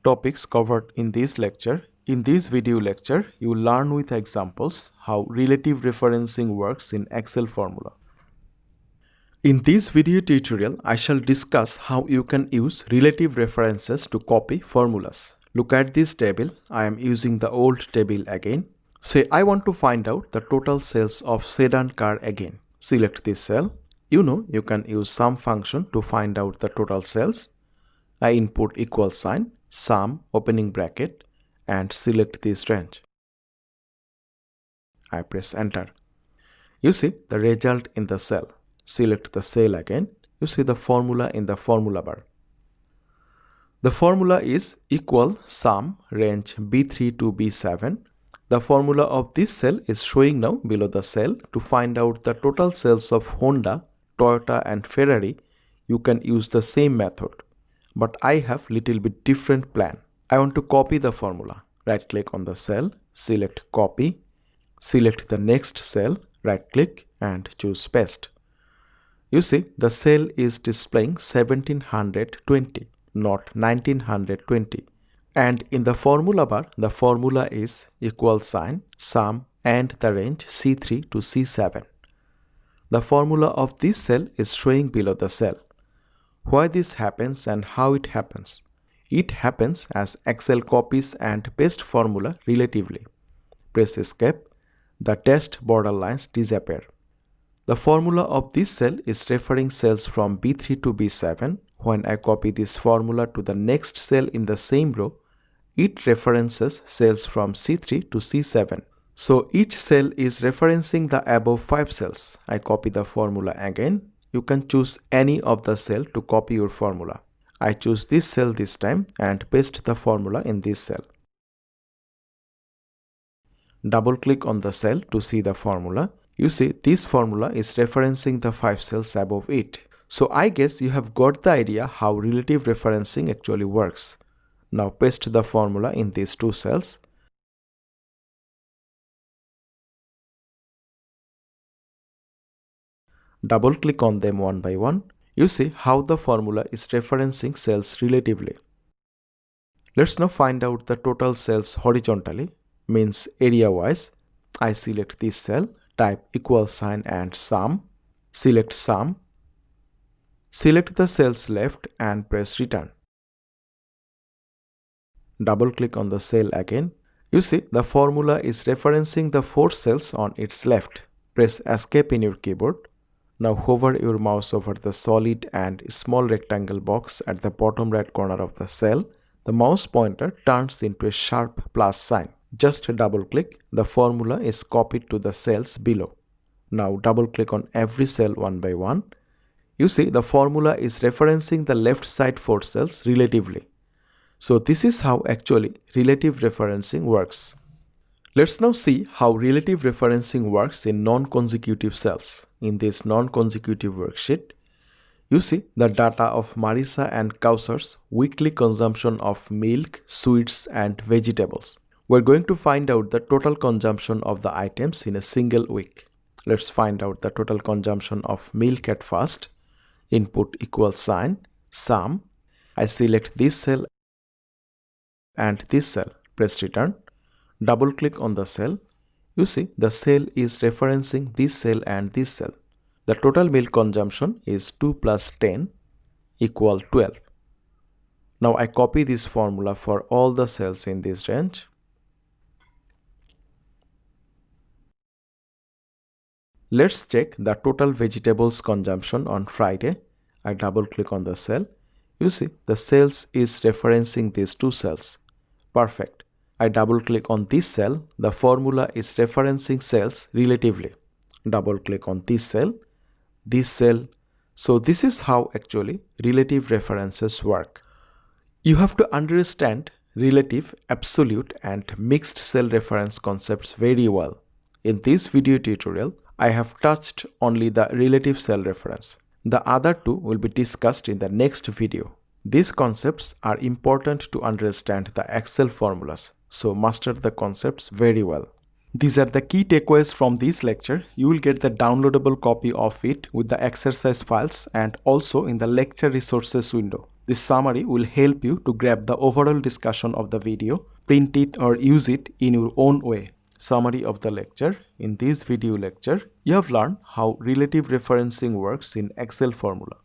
topics covered in this lecture. In this video lecture, you will learn with examples how relative referencing works in Excel formula. In this video tutorial, I shall discuss how you can use relative references to copy formulas. Look at this table. I am using the old table again. Say I want to find out the total sales of sedan car again. Select this cell. You can use sum function to find out the total sales. I input equal sign, sum, opening bracket, and select this range. I press enter. You see the result in the cell. Select the cell again. You see the formula in the formula bar. The formula is equal sum range B3 to B7. The formula of this cell is showing now below the cell. To find out the total sales of Honda, Toyota and Ferrari, you can use the same method. But I have little bit different plan. I want to copy the formula. Right click on the cell, select copy, select the next cell, right click and choose paste. You see the cell is displaying 1720, not 1920. And in the formula bar, the formula is equal sign, sum and the range C3 to C7. The formula of this cell is showing below the cell. Why this happens and how it happens? It happens as Excel copies and pastes formula relatively. Press escape. The dashed border lines disappear. The formula of this cell is referring cells from B3 to B7. When I copy this formula to the next cell in the same row, it references cells from C3 to C7. So each cell is referencing the above 5 cells. I copy the formula again. You can choose any of the cell to copy your formula. I choose this cell this time and paste the formula in this cell. Double click on the cell to see the formula. You see this formula is referencing the 5 cells above it. So I guess you have got the idea how relative referencing actually works. Now paste the formula in these 2 cells. Double click on them one by one. You see how the formula is referencing cells relatively. Let's now find out the total sales horizontally, means area wise. I select this cell, type equal sign and sum, select sum, select the cells left and press return. Double click on the cell again. You see the formula is referencing the 4 cells on its left. Press escape in your keyboard. Now hover your mouse over the solid and small rectangle box at the bottom right corner of the cell. The mouse pointer turns into a sharp plus sign. Just double click. The formula is copied to the cells below. Now double click on every cell one by one. You see the formula is referencing the left side 4 cells relatively. So this is how actually relative referencing works. Let's now see how relative referencing works in non-consecutive cells. In this non-consecutive worksheet, you see the data of Marisa and Kausar's weekly consumption of milk, sweets and vegetables. We're going to find out the total consumption of the items in a single week. Let's find out the total consumption of milk at first. Input equal sign, sum. I select this cell and this cell. Press return. Double click on the cell. You see the cell is referencing this cell and this cell. The total milk consumption is 2 plus 10 equal 12. Now I copy this formula for all the cells in this range. Let's check the total vegetables consumption on Friday. I double click on the cell. You see the cells is referencing these 2 cells. Perfect. I double click on this cell. The formula is referencing cells relatively. Double click on this cell, this cell. So this is how actually relative references work. You have to understand relative, absolute and mixed cell reference concepts very well. In this video tutorial, I have touched only the relative cell reference. The other 2 will be discussed in the next video. These concepts are important to understand the Excel formulas. So master the concepts very well. These are the key takeaways from this lecture. You will get the downloadable copy of it with the exercise files and also in the lecture resources window. This summary will help you to grab the overall discussion of the video, print it or use it in your own way. Summary of the lecture. In this video lecture, you have learned how relative referencing works in Excel formula.